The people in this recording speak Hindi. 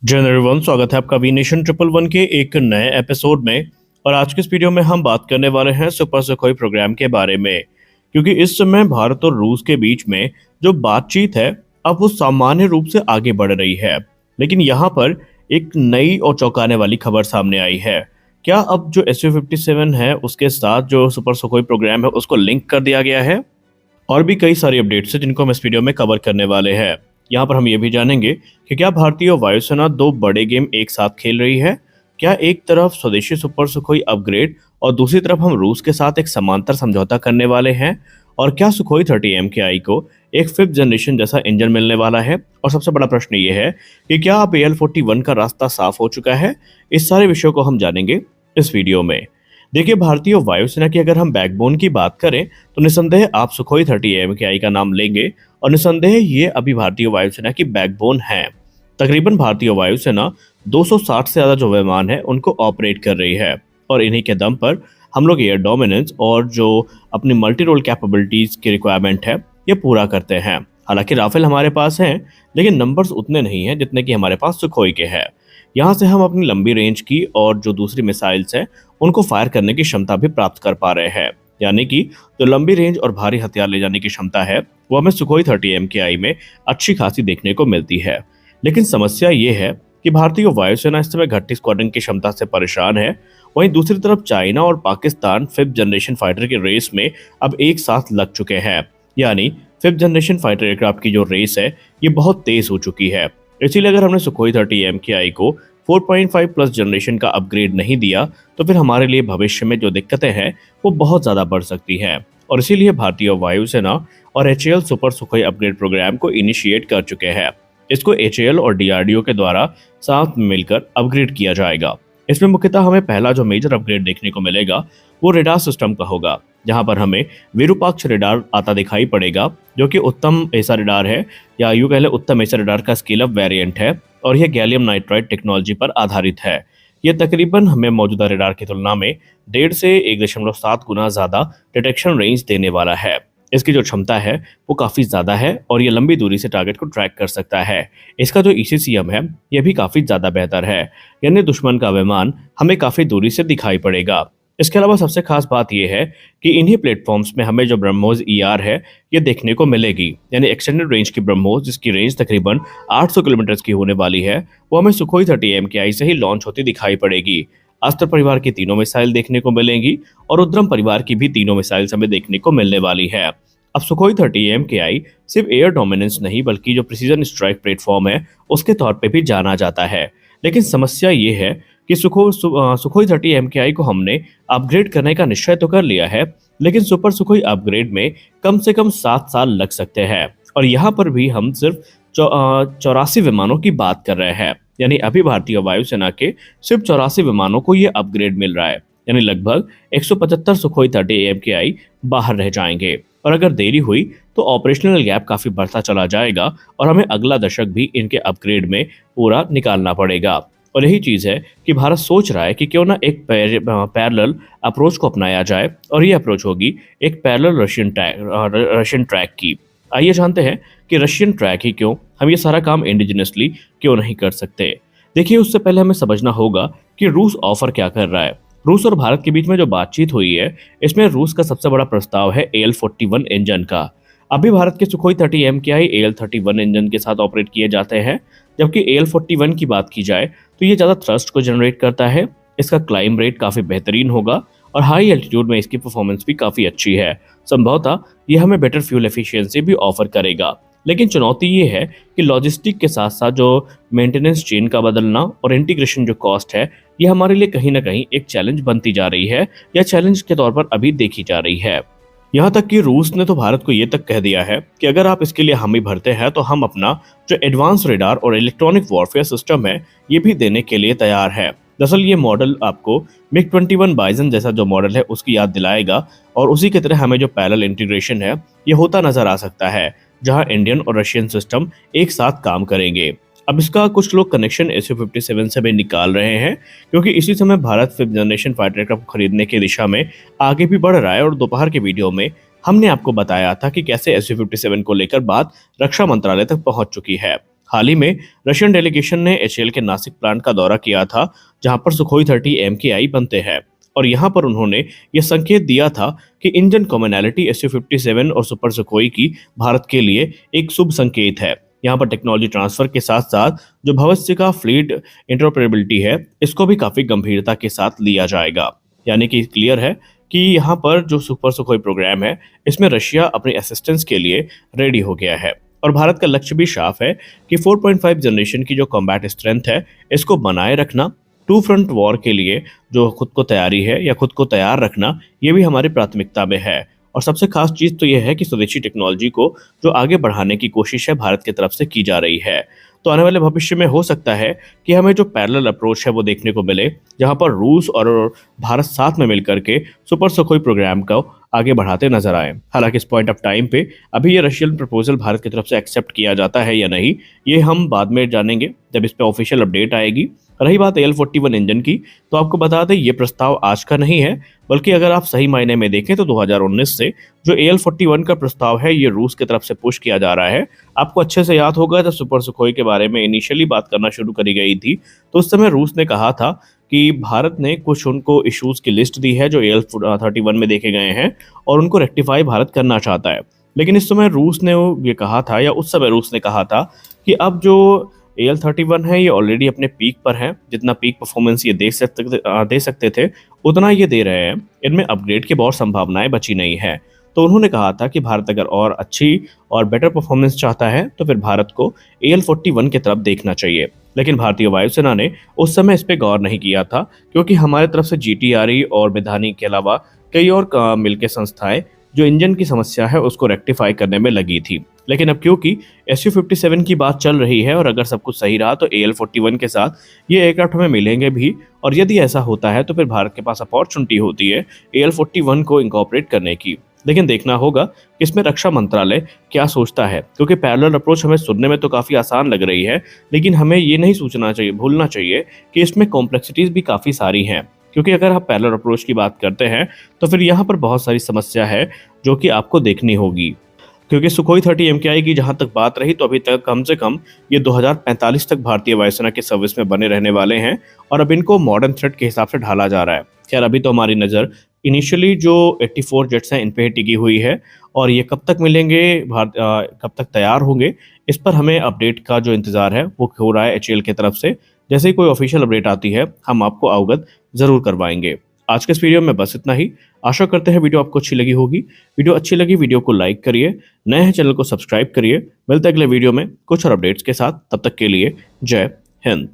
जय एवरीवन, स्वागत है आपका वी नेशन 111 के एक नए एपिसोड में। और आज के इस वीडियो में हम बात करने वाले हैं सुपर सुखोई प्रोग्राम के बारे में, क्योंकि इस समय भारत और रूस के बीच में जो बातचीत है अब वो सामान्य रूप से आगे बढ़ रही है। लेकिन यहाँ पर एक नई और चौंकाने वाली खबर सामने आई है। क्या अब जो SU-57 है उसके साथ जो सुपर सुखोई प्रोग्राम है उसको लिंक कर दिया गया है? और भी कई सारी अपडेट्स हैं जिनको हम इस वीडियो में कवर करने वाले हैं। यहाँ पर हम ये भी जानेंगे कि क्या भारतीय वायुसेना दो बड़े गेम एक साथ खेल रही है। क्या एक तरफ स्वदेशी सुपर सुखोई अपग्रेड और दूसरी तरफ हम रूस के साथ एक समांतर समझौता करने वाले हैं। और क्या सुखोई 30 MKI को एक 5th जनरेशन जैसा इंजन मिलने वाला है। और सबसे बड़ा प्रश्न ये है कि क्या अब AL-41 का रास्ता साफ हो चुका है। इस सारे विषयों को हम जानेंगे इस वीडियो में। देखिए, भारतीय वायुसेना की अगर हम बैकबोन की बात करें तो निसंदेह आप सुखोई 30 MKI का नाम लेंगे और निसंदेह ये अभी भारतीय वायुसेना की बैकबोन है। तकरीबन भारतीय वायुसेना 260 से ज़्यादा जो विमान है उनको ऑपरेट कर रही है और इन्हीं के दम पर हम लोग एयर डोमिनेंस और जो अपनी मल्टी रोल कैपेबिलिटीज़ की रिक्वायरमेंट है ये पूरा करते हैं। हालांकि राफेल हमारे पास हैं, लेकिन नंबर्स उतने नहीं हैं जितने कि हमारे पास सुखोई के हैं। यहाँ से हम अपनी लंबी रेंज की और जो दूसरी मिसाइल्स हैं उनको फायर करने की क्षमता भी प्राप्त कर पा रहे हैं। यानी कि जो लंबी रेंज और भारी हथियार ले जाने की क्षमता है वो हमें सुखोई 30 MKI में अच्छी खासी देखने को मिलती है। लेकिन समस्या ये है कि भारतीय वायुसेना इस समय घटती स्क्वाड्रन की क्षमता से परेशान है। वहीं दूसरी तरफ चाइना और पाकिस्तान 5th जनरेशन फाइटर की रेस में अब एक साथ लग चुके हैं। यानी 5th जनरेशन फाइटर एयरक्राफ्ट की जो रेस है ये बहुत तेज हो चुकी है। इसीलिए अगर हमने सुखोई 30 MKI को 4.5 प्लस जनरेशन का अपग्रेड नहीं दिया तो फिर हमारे लिए भविष्य में जो दिक्कतें हैं वो बहुत ज़्यादा बढ़ सकती हैं। और इसीलिए भारतीय वायुसेना और HAL super Sukhoi upgrade programme को इनिशिएट कर चुके हैं। इसको HAL और DRDO के द्वारा साथ मिलकर अपग्रेड किया जाएगा। इसमें मुख्यतः हमें पहला जो मेजर अपग्रेड देखने को मिलेगा वो रेडार सिस्टम का होगा, जहां पर हमें विरूपाक्ष रेडार आता दिखाई पड़ेगा, जो कि उत्तम ऐसा रेडार है या यूं कह लें उत्तम ऐसा रेडार का स्केल अप वेरिएंट है और यह गैलियम नाइट्राइड टेक्नोलॉजी पर आधारित है। यह तकरीबन हमें मौजूदा रेडार की तुलना में 1.5 से 1.7 गुना ज़्यादा डिटेक्शन रेंज देने वाला है। इसकी जो क्षमता है वो काफ़ी ज़्यादा है और ये लंबी दूरी से टारगेट को ट्रैक कर सकता है। इसका जो ECCM है यह भी काफ़ी ज़्यादा बेहतर है, यानी दुश्मन का विमान हमें काफ़ी दूरी से दिखाई पड़ेगा। इसके अलावा सबसे खास बात यह है कि इन्हीं प्लेटफॉर्म्स में हमें जो ब्रह्मोस ER है ये देखने को मिलेगी, यानी एक्सटेंडेड रेंज की ब्रह्मोस जिसकी रेंज तकरीबन 800 किलोमीटर की होने वाली है, वो हमें सुखोई 30 MKI से ही लॉन्च होती दिखाई पड़ेगी। अस्त्र परिवार की तीनों मिसाइल देखने को मिलेंगी और रुद्रम परिवार की भी तीनों मिसाइल हमें देखने को मिलने वाली है। अब सुखोई 30 MKI सिर्फ एयर डोमिनेंस नहीं बल्कि जो प्रिसीजन स्ट्राइक प्लेटफॉर्म है उसके तौर पे भी जाना जाता है। लेकिन समस्या ये है कि सुखोई 30 MKI को हमने अपग्रेड करने का निश्चय तो कर लिया है, लेकिन सुपर सुखोई अपग्रेड में कम से कम 7 साल लग सकते हैं। और यहाँ पर भी हम सिर्फ 84 विमानों की बात कर रहे हैं, यानी अभी भारतीय वायुसेना के सिर्फ 84 विमानों को ये अपग्रेड मिल रहा है, यानी लगभग 175 सुखोई 30 MKI बाहर रह जाएंगे। और अगर देरी हुई तो ऑपरेशनल गैप काफ़ी बढ़ता चला जाएगा और हमें अगला दशक भी इनके अपग्रेड में पूरा निकालना पड़ेगा। और यही चीज़ है कि भारत सोच रहा है कि क्यों ना एक पैरेलल अप्रोच को अपनाया जाए, और ये अप्रोच होगी एक पैरेलल रशियन ट्रैक की। आइए जानते हैं कि रशियन ट्रैक ही क्यों, हम ये सारा काम इंडिजिनसली क्यों नहीं कर सकते। देखिए, उससे पहले हमें समझना होगा कि रूस ऑफर क्या कर रहा है। रूस और भारत के बीच में जो बातचीत हुई है इसमें रूस का सबसे बड़ा प्रस्ताव है AL-41 इंजन का। अभी भारत के सुखोई 30 MKI AL-31 इंजन के साथ ऑपरेट किए जाते हैं, जबकि AL-41 की बात की जाए तो ये ज़्यादा थ्रस्ट को जनरेट करता है। इसका क्लाइंब रेट काफ़ी बेहतरीन होगा और हाई एल्टीट्यूड में इसकी परफॉर्मेंस भी काफ़ी अच्छी है। संभवतः ये हमें बेटर फ्यूल एफिशिएंसी भी ऑफर करेगा। लेकिन चुनौती ये है कि लॉजिस्टिक के साथ साथ जो मेंटेनेंस चेन का बदलना और इंटीग्रेशन जो कॉस्ट है ये हमारे लिए कहीं ना कहीं एक चैलेंज बनती जा रही है, या चैलेंज के तौर पर अभी देखी जा रही है। यहाँ तक कि रूस ने तो भारत को ये तक कह दिया है कि अगर आप इसके लिए हामी भरते हैं तो हम अपना जो एडवांस रेडार और इलेक्ट्रॉनिक वॉरफेयर सिस्टम है ये भी देने के लिए तैयार है। दरअसल ये मॉडल आपको MiG-21 बाइजन जैसा जो मॉडल है उसकी याद दिलाएगा और उसी की तरह हमें जो पैरेलल इंटीग्रेशन है ये होता नजर आ सकता है, जहां इंडियन और रशियन सिस्टम एक साथ काम करेंगे। अब इसका कुछ लोग कनेक्शन SU-57 से भी निकाल रहे हैं, क्योंकि इसी समय Bharat 5th generation fighter aircraft को खरीदने की दिशा में आगे भी बढ़ रहा है। और दोपहर के वीडियो में हमने आपको बताया था कि कैसे SU-57 को लेकर बात रक्षा मंत्रालय तक पहुंच चुकी है। हाल ही में रशियन डेलीगेशन ने एचएएल के नासिक प्लांट का दौरा किया था, जहां पर सुखोई 30 MKI बनते हैं। और यहां पर उन्होंने यह संकेत दिया था कि इंजन कॉमनैलिटी Su-57 और सुपर सुखोई की भारत के लिए एक शुभ संकेत है। यहाँ पर टेक्नोलॉजी ट्रांसफर के साथ साथ जो भविष्य का फ्लीट इंटरऑपरेबिलिटी है, इसको भी काफी गंभीरता के साथ लिया जाएगा। यानी कि क्लियर है कि यहाँ पर जो सुपर सुखोई प्रोग्राम है, इसमें रशिया अपनी असिस्टेंस के लिए रेडी हो गया है। और भारत का लक्ष्य भी साफ है कि 4.5 जनरेशन की जो कॉम्बैट स्ट्रेंथ है, इसको बनाए रखना। टू फ्रंट वॉर के लिए जो खुद को तैयारी है या खुद को तैयार रखना, ये भी हमारी प्राथमिकता में है। और सबसे खास चीज़ तो यह है कि स्वदेशी टेक्नोलॉजी को जो आगे बढ़ाने की कोशिश है भारत की तरफ से की जा रही है। तो आने वाले भविष्य में हो सकता है कि हमें जो पैरेलल अप्रोच है वो देखने को मिले, जहां पर रूस और भारत साथ में मिलकर के सुपर सुखोई प्रोग्राम को आगे बढ़ाते नजर आए। हालांकि इस पॉइंट ऑफ टाइम पे अभी ये रशियन प्रपोजल भारत की तरफ से एक्सेप्ट किया जाता है या नहीं, ये हम बाद में जानेंगे जब इस पे ऑफिशियल अपडेट आएगी। रही बात AL-41 इंजन की, तो आपको बता दें ये प्रस्ताव आज का नहीं है, बल्कि अगर आप सही मायने में देखें तो 2019 से जो AL-41 का प्रस्ताव है, ये रूस की तरफ से पुश किया जा रहा है। आपको अच्छे से याद होगा जब सुपर सुखोई के बारे में इनिशियली बात करना शुरू करी गई थी, तो उस समय रूस ने कहा था कि भारत ने कुछ उनको इश्यूज की लिस्ट दी है जो AL-31 में देखे गए हैं, और उनको रेक्टिफाई भारत करना चाहता है। लेकिन इस समय रूस ने ये कहा था, या उस समय रूस ने कहा था कि अब जो AL-31 है ये ऑलरेडी अपने पीक पर है, जितना पीक परफॉर्मेंस ये दे सकते थे उतना ये दे रहे हैं, इनमें अपग्रेड की बहुत संभावनाएं बची नहीं है। तो उन्होंने कहा था कि भारत अगर और अच्छी और बेटर परफॉर्मेंस चाहता है तो फिर भारत को AL-41 की तरफ देखना चाहिए। लेकिन भारतीय वायुसेना ने उस समय इस पर गौर नहीं किया था, क्योंकि हमारे तरफ से GTRE और मिधानी के अलावा कई और मिलकर संस्थाएं जो इंजन की समस्या है उसको रेक्टिफाई करने में लगी थी। लेकिन अब क्योंकि Su-57 की बात चल रही है और अगर सब कुछ सही रहा तो AL-41 के साथ ये एयरक्राफ्ट हमें मिलेंगे भी, और यदि ऐसा होता है तो फिर भारत के पास अपॉर्चुनिटी होती है AL-41 को इंकॉर्पोरेट करने की। लेकिन देखना होगा कि इसमें रक्षा मंत्रालय क्या सोचता है, क्योंकि पैरेलल अप्रोच हमें सुनने में तो काफ़ी आसान लग रही है, लेकिन हमें ये नहीं भूलना चाहिए कि इसमें कॉम्प्लेक्सिटीज़ भी काफ़ी सारी हैं। क्योंकि अगर आप पैरेलल अप्रोच की बात करते हैं तो फिर यहाँ पर बहुत सारी समस्या है जो कि आपको देखनी होगी। क्योंकि सुखोई 30 MKI की जहाँ तक बात रही, तो अभी तक कम से कम ये 2045 तक भारतीय वायुसेना के सर्विस में बने रहने वाले हैं, और अब इनको मॉडर्न थ्रेट के हिसाब से ढाला जा रहा है। खैर अभी तो हमारी नज़र इनिशियली जो 84 जेट्स हैं इन पे ही टिकी हुई है, और ये कब तक मिलेंगे, कब तक तैयार होंगे, इस पर हमें अपडेट का जो इंतज़ार है वो हो रहा है HAL की तरफ से। जैसे ही कोई ऑफिशियल अपडेट आती है हम आपको अवगत ज़रूर करवाएंगे। आज के इस वीडियो में बस इतना ही। आशा करते हैं वीडियो आपको अच्छी लगी होगी। वीडियो अच्छी लगी वीडियो को लाइक करिए, नए हैं चैनल को सब्सक्राइब करिए। मिलते हैं अगले वीडियो में कुछ और अपडेट्स के साथ, तब तक के लिए जय हिंद।